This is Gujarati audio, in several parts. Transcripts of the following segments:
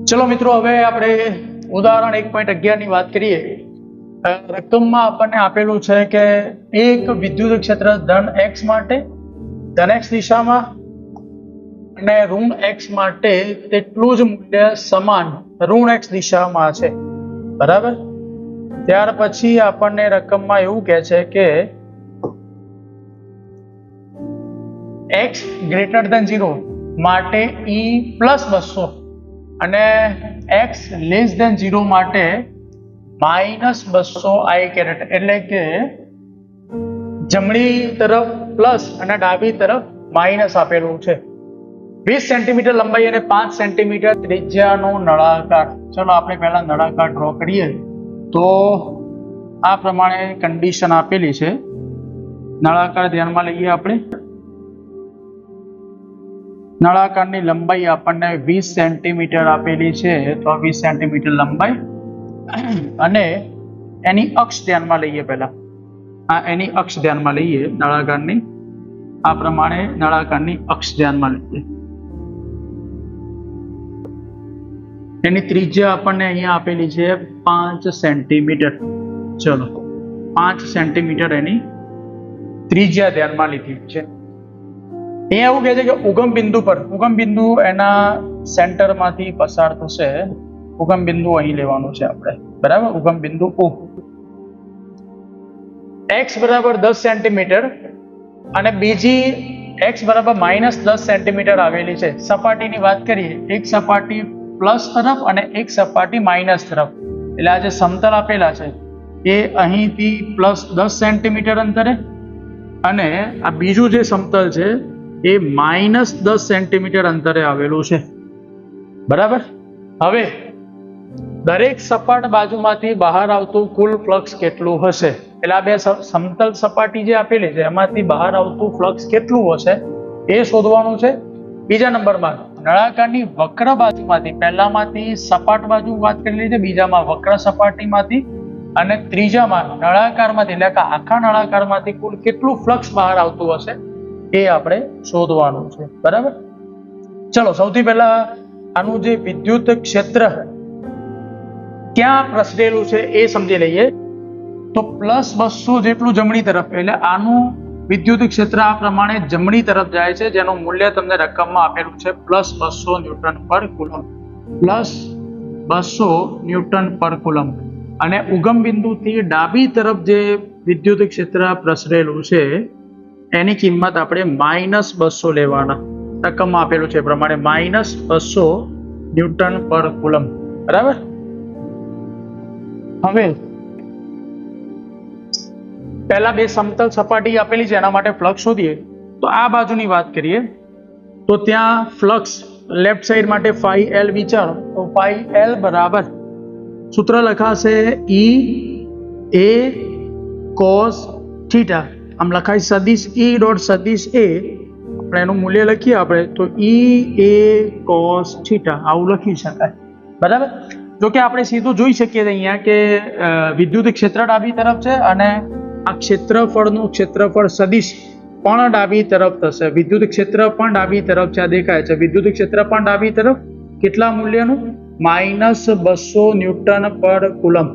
चलो मित्रों, हवे આપણે ઉદાહરણ 1.11 ની વાત કરીએ। રકમમાં આપણને આપેલું છે કે એક વિદ્યુત ક્ષેત્ર ધન x માટે ધન x દિશામાં અને ઋણ x માટે તેટલું જ મૂલ્ય સમાન ઋણ x દિશામાં છે, બરાબર। ત્યાર પછી આપણને રકમમાં એવું કહે છે કે x ગ્રેટર ધેન 0 માટે e પ્લસ 200 અને x લેસ ધેન 0 માટે માઇનસ 200 i કેરેટ, એટલે કે જમણી તરફ પ્લસ અને ડાબી તરફ માઇનસ આપેલું છે। 20 સેન્ટીમીટર લંબાઈ અને 5 સેન્ટીમીટર ત્રિજ્યાનો નળાકાર। ચલો આપણે પહેલા નળાકાર ડ્રો કરીએ। તો આ પ્રમાણે કન્ડિશન આપેલી છે। નળાકાર ધ્યાનમાં લઈએ આપણે। નળાકારની લંબાઈ આપણને 20 સેન્ટીમીટર આપેલી છે, તો 20 સેન્ટીમીટર લંબાઈ અને એની અક્ષ ધ્યાનમાં લઈએ। પહેલા આ એની અક્ષ ધ્યાનમાં લઈએ નળાકારની। આ પ્રમાણે નળાકારની અક્ષ ધ્યાનમાં લઈએ। એની ત્રિજ્યા આપણને અહીંયા આપેલી છે 5 સેન્ટીમીટર। ચલો 5 સેન્ટીમીટર એની ત્રિજ્યા ધ્યાનમાં લીધી છે। અહીંયા એવું કહે છે કે ઉગમ બિંદુ એના સેન્ટરમાંથી પસાર થશે। ઉગમ બિંદુ અહીં લેવાનું છે આપણે, બરાબર। ઉગમ બિંદુ O, x બરાબર 10 સેન્ટીમીટર અને બીજી x બરાબર -10 સેન્ટીમીટર આવેલી છે। સપાટીની વાત કરીએ, એક સપાટી પ્લસ તરફ અને એક સપાટી માઇનસ તરફ, એટલે આ જે સમતલ આપેલા છે એ અહીંથી +10 સેન્ટીમીટર અંતરે અને આ બીજું જે સમતલ છે એ -10 સેન્ટીમીટર અંતરે આવેલું છે, બરાબર। હવે દરેક સપાટ બાજુમાંથી બહાર આવતું કુલ ફ્લક્સ કેટલું હશે, એટલે આ બે સમતલ સપાટી જે આપેલી છે એમાંથી બહાર આવતું ફ્લક્સ કેટલું હશે એ શોધવાનું છે। બીજા નંબરમાં નળાકારની વક્ર બાજુમાંથી, પહેલામાંથી સપાટ બાજુ વાત કરેલી છે, બીજામાં વક્ર સપાટીમાંથી અને ત્રીજામાં નળાકારમાંથી, એટલે કે આખા નળાકારમાંથી કુલ કેટલું ફ્લક્સ બહાર આવતું હશે એ આપણે શોધવાનું છે, બરાબર। ચલો સૌથી પહેલા આનું જે વિદ્યુત ક્ષેત્ર ક્યાં પ્રસરેલું છે એ સમજી લઈએ। તો +200 જેટલું જમણી તરફ, એટલે આનું વિદ્યુત ક્ષેત્ર આ પ્રમાણે જમણી તરફ જાય છે, જેનું મૂલ્ય તમને રકમમાં આપેલું છે +200 ન્યૂટન પર કુલમ, +200 ન્યૂટન પર કુલમ। અને ઉગમ બિંદુથી ડાબી તરફ જે વિદ્યુત ક્ષેત્ર પ્રસરેલું છે એની કિંમત આપણે -200 લેવાના। રકમમાં આપેલું છે એ પ્રમાણે -200 ન્યૂટન પર કુલમ, બરાબર। હવે પહેલા બે સમતલ સપાટી આપેલી છે એના માટે ફ્લક્સ શોધીએ। તો આ બાજુની વાત કરીએ તો ત્યાં ફ્લક્સ લેફ્ટ સાઈડ માટે φL વિચારો, તો φL બરાબર સૂત્ર લખાશે E A cos θ, આમ લખાય સદિશ E ડોટ સદિશ A, આપણે એનું મૂલ્ય લખીએ આપણે તો E A cos θ આવું લખી શકાય, બરાબર। જો કે આપણે સીધું જોઈ શકીએ અહીંયા કે વિદ્યુત ક્ષેત્ર ડાબી તરફ છે અને આ ક્ષેત્રફળનું ક્ષેત્રફળ સદિશ પણ ડાબી તરફ થશે। વિદ્યુત ક્ષેત્ર પણ ડાબી તરફ છે, આ દેખાય છે વિદ્યુત ક્ષેત્ર પણ ડાબી તરફ, કેટલા મૂલ્યનું -200 ન્યૂટન પર કુલમ।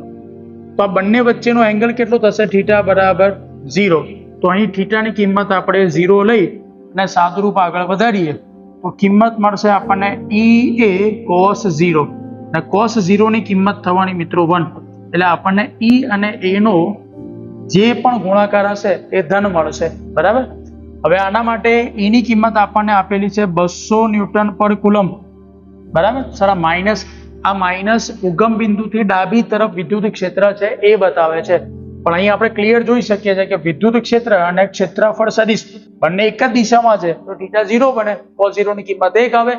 તો આ બંને વચ્ચેનો એંગલ કેટલો થશે, θ બરાબર 0। તો અહીં θની કિંમત આપણે 0 લઈ અને સાદુરૂપ આગળ વધારીએ તો કિંમત મળશે આપણને EA cos 0, અને cos 0 ની કિંમત થવાની મિત્રો 1, એટલે આપણને E અને A નો જે પણ ગુણાકાર હશે એ ધન મળશે, બરાબર। હવે આના માટે E ની કિંમત આપણને આપેલી છે 200 ન્યૂટન પર કુલમ, બરાબર। સારા માઇનસ, આ માઇનસ ઉગમ બિંદુથી ડાબી તરફ વિદ્યુત ક્ષેત્ર છે એ બતાવે છે, પણ અહીં આપણે ક્લિયર જોઈ શકીએ છીએ કે વિદ્યુત ક્ષેત્ર અને ક્ષેત્રફળ સદિશ બંને એક જ દિશામાં છે, તો θ 0 બને, cos 0 ની કિંમત 1 આવે,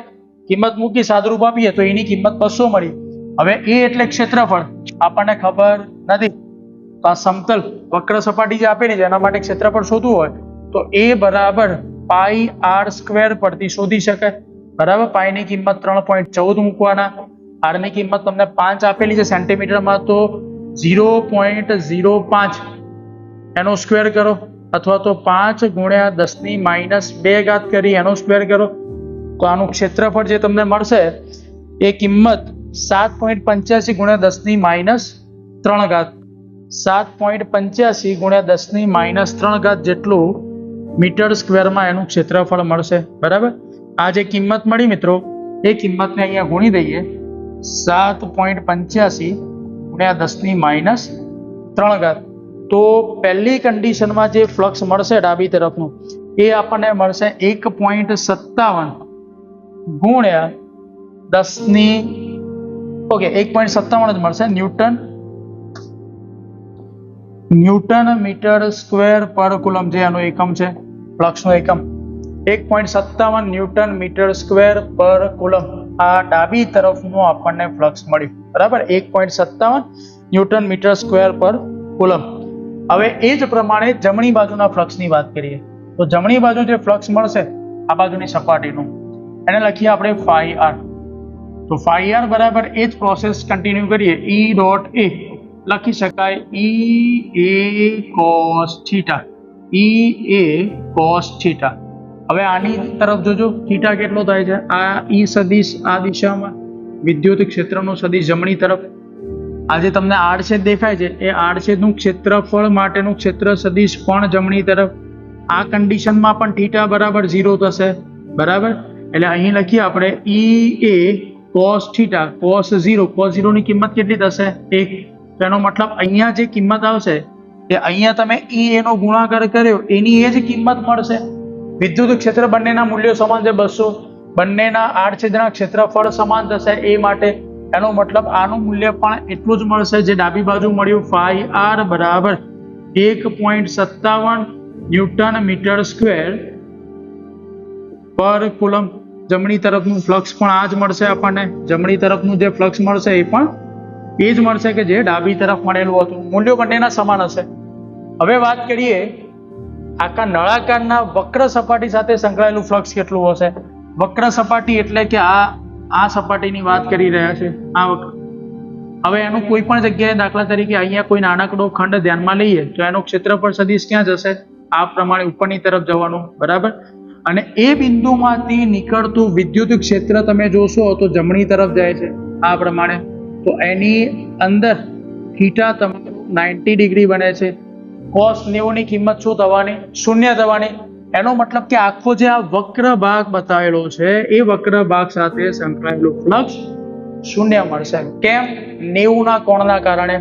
કિંમત મૂકી સાદુરૂપ આપીએ તો એની કિંમત 200 મળી। હવે એ એટલે ક્ષેત્રફળ આપણને ખબર નથી, તો આ સમતલ વક્ર સપાટી જે આપેલી છે એના માટે ક્ષેત્રફળ શોધવું હોય તો A બરાબર πr² પરથી શોધી શકાય, બરાબર। પાઈ ની કિંમત 3.14 મૂકવાના, r ની કિંમત તમને 5 આપેલી છે સેન્ટીમીટરમાં, તો 0.05 એનો સ્ક્વેર કરો, અથવા તો 5 ગુણ્યા 10⁻² કરી એનો સ્ક્વેર કરો, તો આનું ક્ષેત્રફળ જે તમને મળશે એ કિંમત 7.85 ગુણ્યા 10 ની -3 ઘાત 7.85 ગુણ્યા 10 ની -3 ઘાત જેટલું મીટર સ્ક્વેરમાં એનું ક્ષેત્રફળ મળશે. બરાબર. આ જે કિંમત મળી મિત્રો એ કિંમતને અહીંયા ગુણી દઈએ. 7.85 ગુણ્યા 10 ની -3 ઘાત. તો પહેલી કન્ડિશનમાં જે ફ્લક્સ મળશે ડાબી તરફનું એ આપણને મળશે 1.57 ગુણ્યા 10 ની 1.57 જ મળશે ન્યૂટન મીટર સ્ક્વેર પર કુલમ, જે આનો એકમ છે ફ્લક્સનો એકમ. 1.57 ન્યૂટન મીટર સ્ક્વેર પર કુલમ આ ડાબી તરફનું આપણને ફ્લક્સ મળ્યું. બરાબર. 1.57 ન્યૂટન મીટર સ્ક્વેર પર કુલમ. હવે એ જ પ્રમાણે જમણી બાજુના ફ્લક્સની વાત કરીએ તો જમણી બાજુ જે ફ્લક્સ મળશે આ બાજુની સપાટીનું એને લખીએ આપણે phi r. તો phi r બરાબર એ જ પ્રોસેસ કન્ટિન્યુ કરીએ. E ડોટ a લખી શકાય E a cos theta. E a cos theta. હવે આની તરફ જોજો થીટા કેટલો થાય છે. આ E સદિશ આ દિશામાં, વિદ્યુત ક્ષેત્રનું સદિશ જમણી તરફ. આ જે તમને આડછેદ દેખાય છે એ આડછેદનું ક્ષેત્રફળ માટેનું ક્ષેત્ર સદિશ પણ જમણી તરફ. આ કન્ડિશનમાં પણ થીટા બરાબર 0 થશે. બરાબર. એટલે અહીં લખીએ આપણે E a cos theta cos 0 ની કિંમત કેટલી થશે 1. તો એનો મતલબ અહીંયા જે કિંમત આવશે એ અહીંયા તમે E a નો ગુણાકાર કર્યો એની એ જ કિંમત મળશે. વિદ્યુત ક્ષેત્ર બંનેના મૂલ્યો સમાન છે 200. બંનેના આડછેદના ક્ષેત્રફળ સમાન થશે એ માટે એનો મતલબ આનું મૂલ્ય પણ એટલું જ મળશે જે ડાબી બાજુ મળ્યું. phi r બરાબર 1.57 ન્યૂટન મીટર સ્ક્વેર પર કુલમ. જમણી તરફનું ફ્લક્સ પણ આ જ મળશે આપણને. જમણી તરફનું જે ફ્લક્સ મળશે એ પણ એ જ મળશે કે જે ડાબી તરફ મળેલું હતું. મૂલ્યો બંનેના સમાન હશે. હવે વાત કરીએ આખા નળાકારના વક્ર સપાટી સાથે સંકળાયેલું ફ્લક્સ કેટલું હશે. વક્ર સપાટી એટલે કે આ સપાટીની વાત કરી રહ્યા છે. આ વક્ર. હવે એનું કોઈ પણ જગ્યાએ દાખલા તરીકે અહીંયા કોઈ નાનકડો ખંડ ધ્યાનમાં લઈએ તો એનું ક્ષેત્રફળ સદિશ ક્યાં જશે? આ પ્રમાણે ઉપરની તરફ જવાનું. બરાબર. અને એ બિંદુમાંથી નીકળતું વિદ્યુત ક્ષેત્ર તમે જોશો તો જમણી તરફ જાય છે આ પ્રમાણે. તો એની અંદર થીટા તમારું 90 ડિગ્રી બને છે. cos 90 ની કિંમત શું થવાની? 0 થવાની. એનો મતલબ કે આખો જે આ વક્ર ભાગ બતાવેલો છે એ વક્ર ભાગ સાથે સંકળાયેલું ફ્લક્સ 0 મળશે. કેમ? 90 ના કોણના કારણે.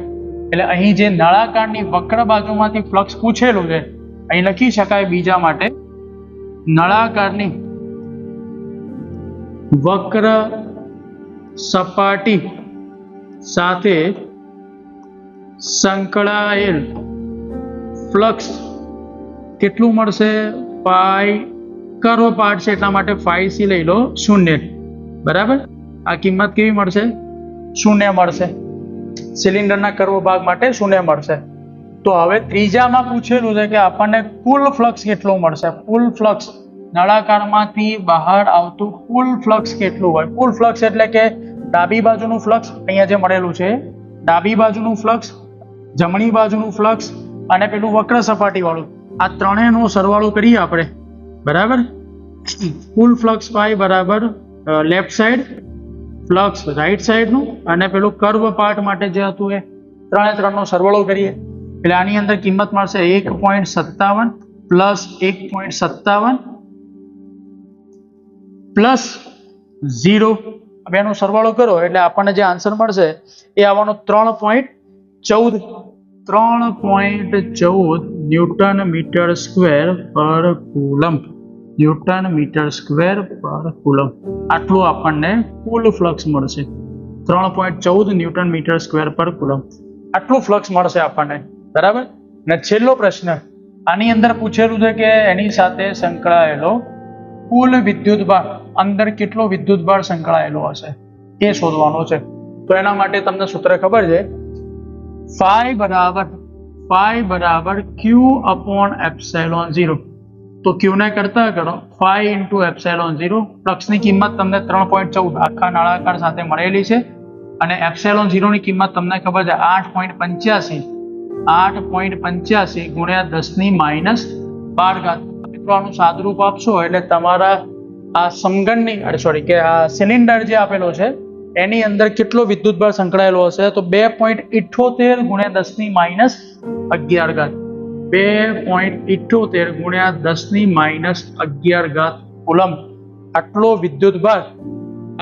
એટલે અહીં જે નળાકારની વક્ર બાજુમાંથી ફ્લક્સ પૂછેલું છે અહીં લખી શકાય બીજા માટે નળાકારની વક્ર સપાટી સાથે સંકળાયેલ ફ્લક્સ કેટલું મળશે? પાઈ કર્વ પાર્ટ છે એટલા માટે phi c લઈ લો 0. બરાબર. આ કિંમત કેવી મળશે? 0 મળશે. સિલિન્ડરના કર્વ ભાગ માટે 0 મળશે. તો હવે ત્રીજામાં પૂછેલું છે કે આપણને કુલ ફ્લક્સ કેટલું મળશે. કુલ ફ્લક્સ નળાકારમાંથી બહાર આવતું કુલ ફ્લક્સ કેટલું હોય? કુલ ફ્લક્સ એટલે કે ડાબી બાજુનું ફ્લક્સ અહીંયા જે મળેલું છે ડાબી બાજુનું ફ્લક્સ, જમણી બાજુનું ફ્લક્સ અને પેલું વક્ર સપાટી વાળું, આ ત્રણેયનો સરવાળો કરીએ આપણે. બરાબર. કુલ ફ્લક્સ પાઈ બરાબર લેફ્ટ સાઈડ ફ્લક્સ રાઈટ સાઈડનું અને પેલું કર્વ પાર્ટ માટે જે હતું એ ત્રણનો સરવાળો કરીએ એટલે આની અંદર કિંમત મળશે 1.57 પ્લસ 1.57 પ્લસ 0. હવે એનો સરવાળો કરો એટલે આપણને જે આન્સર મળશે એ આવવાનો 3.14 ન્યૂટન મીટર સ્ક્વેર પર કુલમ. ન્યૂટન મીટર સ્ક્વેર પર કુલમ. આટલું આપણને કુલ ફ્લક્સ મળશે. 3.14 ન્યૂટન મીટર સ્ક્વેર પર કુલમ. આટલું ફ્લક્સ મળશે આપણને. બરાબર. અને છેલ્લો પ્રશ્ન આની અંદર પૂછેલું છે કે એની સાથે સંકળાયેલો કુલ વિદ્યુતભાર, અંદર કેટલો વિદ્યુતભાર સંકળાયેલો હશે એ શોધવાનો છે. તો એના માટે તમને સૂત્ર ખબર છે. phi બરાબર q upon epsilon 0. તો q ને કરતા કરો phi into epsilon 0. ફ્લક્સની કિંમત તમને 3.14 આખા નળાકાર સાથે મળેલી છે અને એપ્સિલોન 0 ની કિંમત તમને ખબર છે 8.85 ગુણ્યા 10 ની -12 ઘાત. મિત્રો આનું સાદુરૂપ આપશો એટલે તમારા આ સમઘનની આ સિલિન્ડર જે આપેલો છે એની અંદર કેટલો વિદ્યુતભાર સંકળાયેલો હશે તો 2.78 ગુણ્યા 10⁻11 ઘાત 2.78 ગુણ્યા 10⁻11 ઘાત કુલમ આટલો વિદ્યુતભાર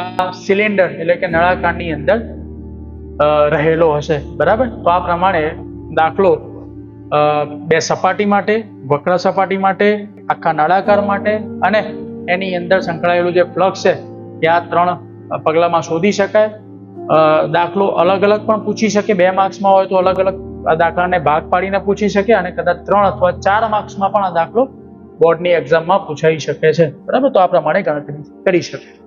આ સિલિન્ડર એટલે કે નળાકારની અંદર રહેલો હશે. બરાબર. તો આ પ્રમાણે દાખલો બે સપાટી માટે, વક્ર સપાટી માટે, આખા નળાકાર માટે અને એની અંદર સંકળાયેલું જે ફ્લક્સ છે એ આ 3 પગલામાં શોધી શકાય. દાખલો અલગ અલગ પણ પૂછી શકે, 2 માર્ક્સમાં હોય તો અલગ અલગ દાખલાને ભાગ પાડીને પૂછી શકે અને કદાચ 3 અથવા 4 માર્ક્સમાં પણ આ દાખલો બોર્ડની એક્ઝામમાં પૂછાઈ શકે છે. બરાબર. તો આ પ્રમાણે ગણતરી કરી શકે.